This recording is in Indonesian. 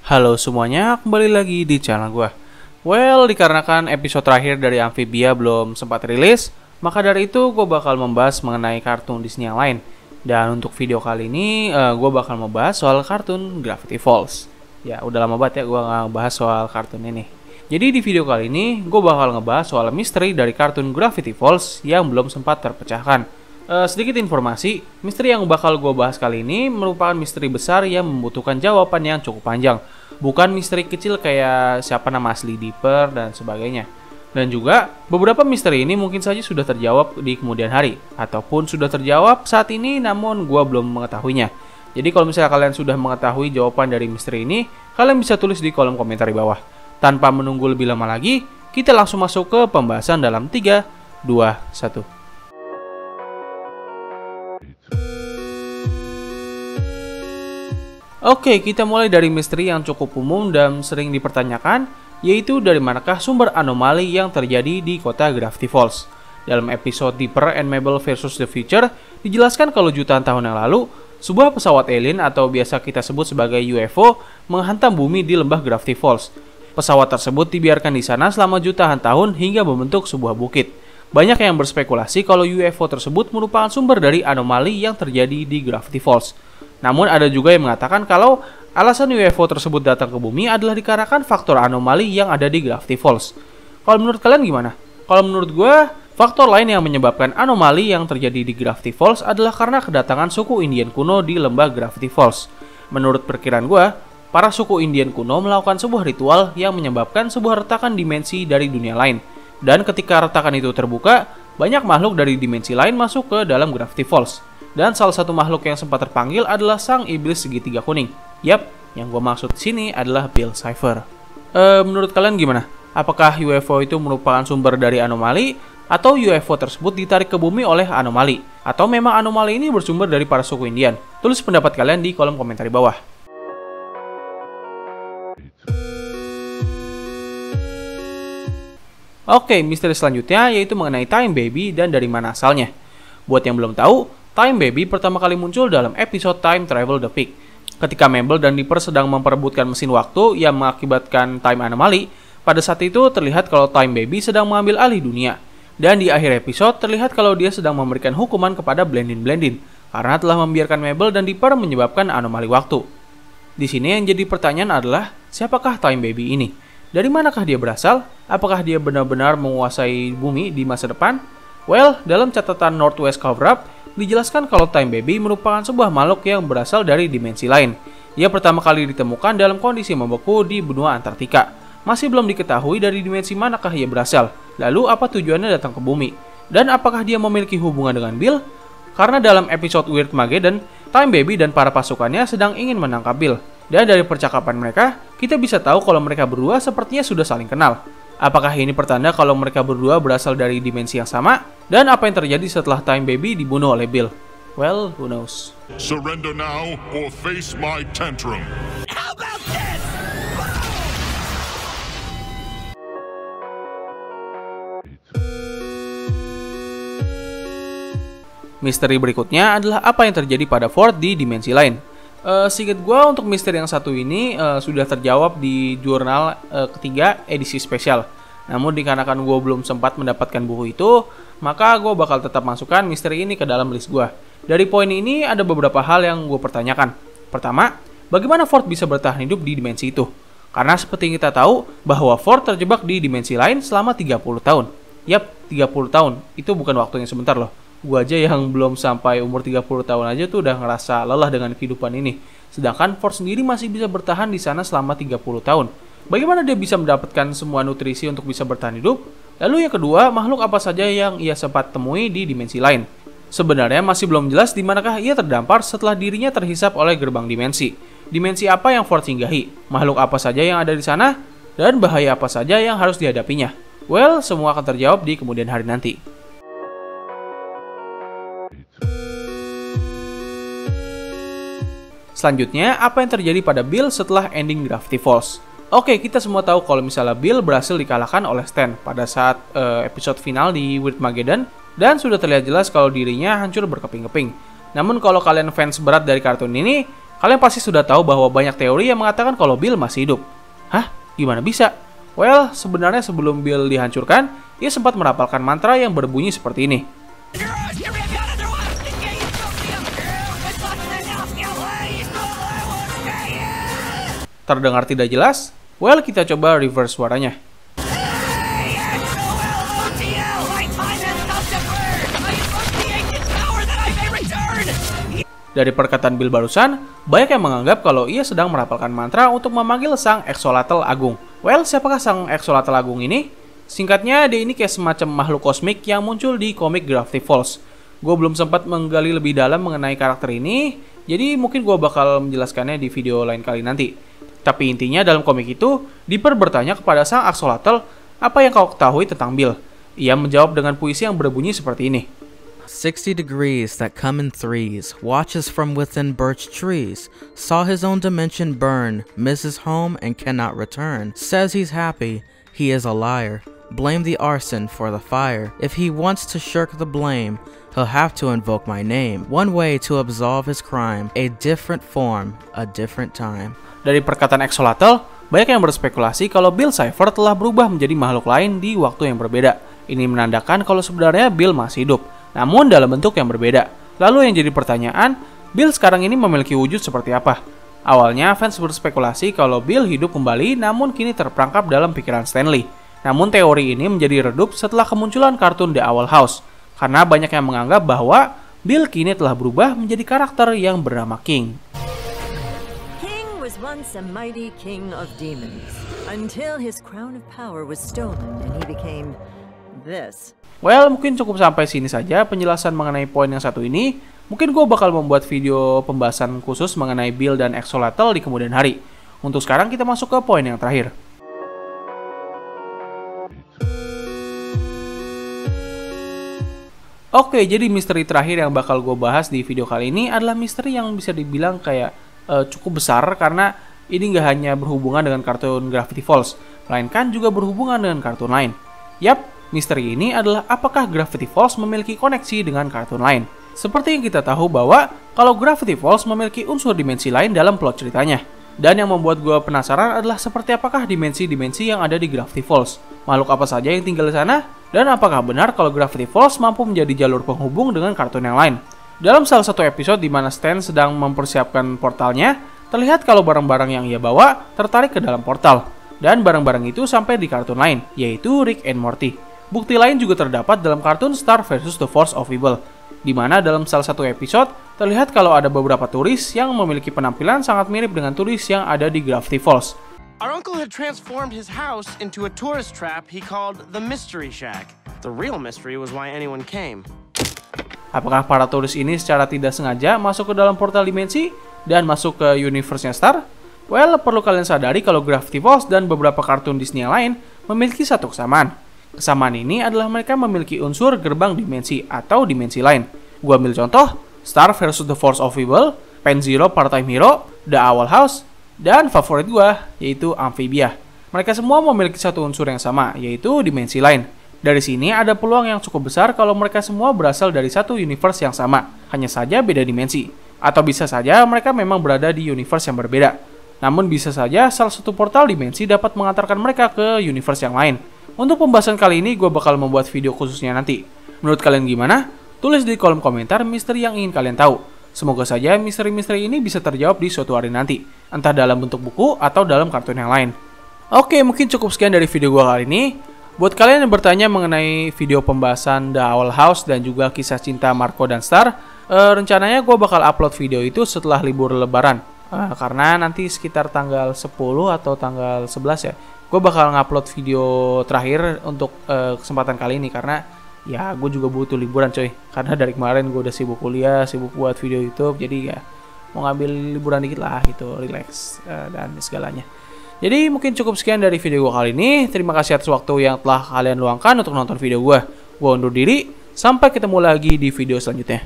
Halo semuanya, kembali lagi di channel gue. Dikarenakan episode terakhir dari Amphibia belum sempat rilis, maka dari itu gue bakal membahas mengenai kartun Disney yang lain. Dan untuk video kali ini, gue bakal membahas soal kartun Gravity Falls. Ya, udah lama banget ya gue nggak ngebahas soal kartun ini. Jadi di video kali ini, gue bakal ngebahas soal misteri dari kartun Gravity Falls yang belum sempat terpecahkan. Sedikit informasi, misteri yang bakal gue bahas kali ini merupakan misteri besar yang membutuhkan jawaban yang cukup panjang. Bukan misteri kecil kayak siapa nama asli Dipper dan sebagainya. Dan juga, beberapa misteri ini mungkin saja sudah terjawab di kemudian hari. Ataupun sudah terjawab saat ini namun gue belum mengetahuinya. Jadi kalau misalnya kalian sudah mengetahui jawaban dari misteri ini, kalian bisa tulis di kolom komentar di bawah. Tanpa menunggu lebih lama lagi, kita langsung masuk ke pembahasan dalam 3, 2, 1. Oke, kita mulai dari misteri yang cukup umum dan sering dipertanyakan, yaitu dari manakah sumber anomali yang terjadi di kota Gravity Falls. Dalam episode Dipper and Mabel vs. The Future, dijelaskan kalau jutaan tahun yang lalu, sebuah pesawat alien atau biasa kita sebut sebagai UFO menghantam bumi di lembah Gravity Falls. Pesawat tersebut dibiarkan di sana selama jutaan tahun hingga membentuk sebuah bukit. Banyak yang berspekulasi kalau UFO tersebut merupakan sumber dari anomali yang terjadi di Gravity Falls. Namun ada juga yang mengatakan kalau alasan UFO tersebut datang ke bumi adalah dikarenakan faktor anomali yang ada di Gravity Falls. Kalau menurut kalian gimana? Kalau menurut gue, faktor lain yang menyebabkan anomali yang terjadi di Gravity Falls adalah karena kedatangan suku Indian kuno di lembah Gravity Falls. Menurut perkiraan gue, para suku Indian kuno melakukan sebuah ritual yang menyebabkan sebuah retakan dimensi dari dunia lain. Dan ketika retakan itu terbuka, banyak makhluk dari dimensi lain masuk ke dalam Gravity Falls. Dan salah satu makhluk yang sempat terpanggil adalah sang iblis segitiga kuning. Yap, yang gue maksud di sini adalah Bill Cipher. Menurut kalian gimana? Apakah UFO itu merupakan sumber dari anomali? Atau UFO tersebut ditarik ke bumi oleh anomali? Atau memang anomali ini bersumber dari para suku Indian? Tulis pendapat kalian di kolom komentar di bawah. Oke, misteri selanjutnya yaitu mengenai Time Baby dan dari mana asalnya. Buat yang belum tahu, Time Baby pertama kali muncul dalam episode Time Travel The Peak. Ketika Mabel dan Dipper sedang memperebutkan mesin waktu yang mengakibatkan time anomaly, pada saat itu terlihat kalau Time Baby sedang mengambil alih dunia. Dan di akhir episode terlihat kalau dia sedang memberikan hukuman kepada Blendin karena telah membiarkan Mabel dan Dipper menyebabkan anomali waktu. Di sini yang jadi pertanyaan adalah, siapakah Time Baby ini? Dari manakah dia berasal? Apakah dia benar-benar menguasai bumi di masa depan? Dalam catatan Northwest Cover-Up, dijelaskan kalau Time Baby merupakan sebuah makhluk yang berasal dari dimensi lain. Ia pertama kali ditemukan dalam kondisi membeku di benua Antartika. Masih belum diketahui dari dimensi manakah ia berasal. Lalu apa tujuannya datang ke bumi? Dan apakah dia memiliki hubungan dengan Bill? Karena dalam episode Weird Mageddon, Time Baby dan para pasukannya sedang ingin menangkap Bill. Dan dari percakapan mereka, kita bisa tahu kalau mereka berdua sepertinya sudah saling kenal. Apakah ini pertanda kalau mereka berdua berasal dari dimensi yang sama? Dan apa yang terjadi setelah Time Baby dibunuh oleh Bill? Who knows. Surrender now or face my tantrum. How about this? Misteri berikutnya adalah apa yang terjadi pada Ford di dimensi lain. Seingat gue untuk misteri yang satu ini sudah terjawab di jurnal ketiga edisi spesial. Namun dikarenakan gue belum sempat mendapatkan buku itu, maka gue bakal tetap masukkan misteri ini ke dalam list gue. Dari poin ini ada beberapa hal yang gue pertanyakan. Pertama, bagaimana Ford bisa bertahan hidup di dimensi itu? Karena seperti kita tahu bahwa Ford terjebak di dimensi lain selama 30 tahun. Yap, 30 tahun. Itu bukan waktu yang sebentar loh. Gue aja yang belum sampai umur 30 tahun aja tuh udah ngerasa lelah dengan kehidupan ini. Sedangkan Ford sendiri masih bisa bertahan di sana selama 30 tahun. Bagaimana dia bisa mendapatkan semua nutrisi untuk bisa bertahan hidup? Lalu yang kedua, makhluk apa saja yang ia sempat temui di dimensi lain? Sebenarnya masih belum jelas di manakah ia terdampar setelah dirinya terhisap oleh gerbang dimensi. Dimensi apa yang Ford singgahi? Makhluk apa saja yang ada di sana? Dan bahaya apa saja yang harus dihadapinya? Semua akan terjawab di kemudian hari nanti. Selanjutnya, apa yang terjadi pada Bill setelah ending Gravity Falls? Oke, kita semua tahu kalau misalnya Bill berhasil dikalahkan oleh Stan pada saat episode final di Weird Mageddon, dan sudah terlihat jelas kalau dirinya hancur berkeping-keping. Namun kalau kalian fans berat dari kartun ini, Kalian pasti sudah tahu bahwa banyak teori yang mengatakan kalau Bill masih hidup. Hah? Gimana bisa? Well, sebenarnya sebelum Bill dihancurkan, ia sempat merapalkan mantra yang berbunyi seperti ini. Terdengar tidak jelas? Well, kita coba reverse suaranya. Dari perkataan Bill barusan, banyak yang menganggap kalau ia sedang merapalkan mantra untuk memanggil sang Axolotl Agung. Well, siapakah sang Axolotl Agung ini? Singkatnya, dia ini kayak semacam makhluk kosmik yang muncul di komik Gravity Falls. Gue belum sempat menggali lebih dalam mengenai karakter ini, jadi mungkin gue bakal menjelaskannya di video lain kali nanti. Tapi intinya dalam komik itu, Dipper bertanya kepada sang Axolotl, apa yang kau ketahui tentang Bill? Ia menjawab dengan puisi yang berbunyi seperti ini. 60 degrees that come in threes, watches from within birch trees, saw his own dimension burn, misses home and cannot return, says he's happy, he is a liar, blame the arson for the fire, if he wants to shirk the blame, he'll have to invoke my name, one way to absolve his crime, a different form, a different time. Dari perkataan Axolotl, banyak yang berspekulasi kalau Bill Cipher telah berubah menjadi makhluk lain di waktu yang berbeda. Ini menandakan kalau sebenarnya Bill masih hidup, namun dalam bentuk yang berbeda. Lalu yang jadi pertanyaan, Bill sekarang ini memiliki wujud seperti apa? Awalnya fans berspekulasi kalau Bill hidup kembali namun kini terperangkap dalam pikiran Stanley. Namun teori ini menjadi redup setelah kemunculan kartun The Owl House, karena banyak yang menganggap bahwa Bill kini telah berubah menjadi karakter yang bernama King. King was once a mighty king of demons, until his crown of power was stolen and he became this. Well, mungkin cukup sampai sini saja penjelasan mengenai poin yang satu ini. Mungkin gue bakal membuat video pembahasan khusus mengenai Bill dan Axolotl di kemudian hari. Untuk sekarang kita masuk ke poin yang terakhir. Oke, jadi misteri terakhir yang bakal gue bahas di video kali ini adalah misteri yang bisa dibilang kayak cukup besar karena ini nggak hanya berhubungan dengan kartun Gravity Falls, melainkan juga berhubungan dengan kartun lain. Yap, misteri ini adalah apakah Gravity Falls memiliki koneksi dengan kartun lain. Seperti yang kita tahu bahwa kalau Gravity Falls memiliki unsur dimensi lain dalam plot ceritanya. Dan yang membuat gue penasaran adalah seperti apakah dimensi-dimensi yang ada di Gravity Falls. Makhluk apa saja yang tinggal di sana? Dan apakah benar kalau Gravity Falls mampu menjadi jalur penghubung dengan kartun yang lain? Dalam salah satu episode di mana Stan sedang mempersiapkan portalnya, terlihat kalau barang-barang yang ia bawa tertarik ke dalam portal. Dan barang-barang itu sampai di kartun lain, yaitu Rick and Morty. Bukti lain juga terdapat dalam kartun Star vs. The Force of Evil, di mana dalam salah satu episode terlihat kalau ada beberapa turis yang memiliki penampilan sangat mirip dengan turis yang ada di Gravity Falls. Our uncle had transformed his house into a tourist trap he called the Mystery Shack. The real mystery was why anyone came. Apakah para turis ini secara tidak sengaja masuk ke dalam portal dimensi dan masuk ke universe-nya Star? Well, perlu kalian sadari kalau Gravity Falls dan beberapa kartun Disney yang lain memiliki satu kesamaan. Kesamaan ini adalah mereka memiliki unsur gerbang dimensi atau dimensi lain. Gua ambil contoh, Star vs. The Force of Evil, Pen Zero Part-Time Hero, The Owl House, dan favorit gua, yaitu Amphibia. Mereka semua memiliki satu unsur yang sama, yaitu dimensi lain. Dari sini ada peluang yang cukup besar kalau mereka semua berasal dari satu universe yang sama, hanya saja beda dimensi. Atau bisa saja mereka memang berada di universe yang berbeda. Namun bisa saja salah satu portal dimensi dapat mengantarkan mereka ke universe yang lain. Untuk pembahasan kali ini gue bakal membuat video khususnya nanti. Menurut kalian gimana? Tulis di kolom komentar misteri yang ingin kalian tahu. Semoga saja misteri-misteri ini bisa terjawab di suatu hari nanti, entah dalam bentuk buku atau dalam kartun yang lain. Oke, mungkin cukup sekian dari video gue kali ini. Buat kalian yang bertanya mengenai video pembahasan The Owl House dan juga kisah cinta Marco dan Star, rencananya gue bakal upload video itu setelah libur lebaran. Karena nanti sekitar tanggal 10 atau tanggal 11 ya, gue bakal ngupload video terakhir untuk kesempatan kali ini. Karena ya gue juga butuh liburan coy. Karena dari kemarin gue udah sibuk kuliah, sibuk buat video YouTube. Jadi ya mau ngambil liburan dikit lah gitu, relax dan segalanya. Jadi mungkin cukup sekian dari video gue kali ini. Terima kasih atas waktu yang telah kalian luangkan untuk nonton video gue. Gue undur diri, sampai ketemu lagi di video selanjutnya.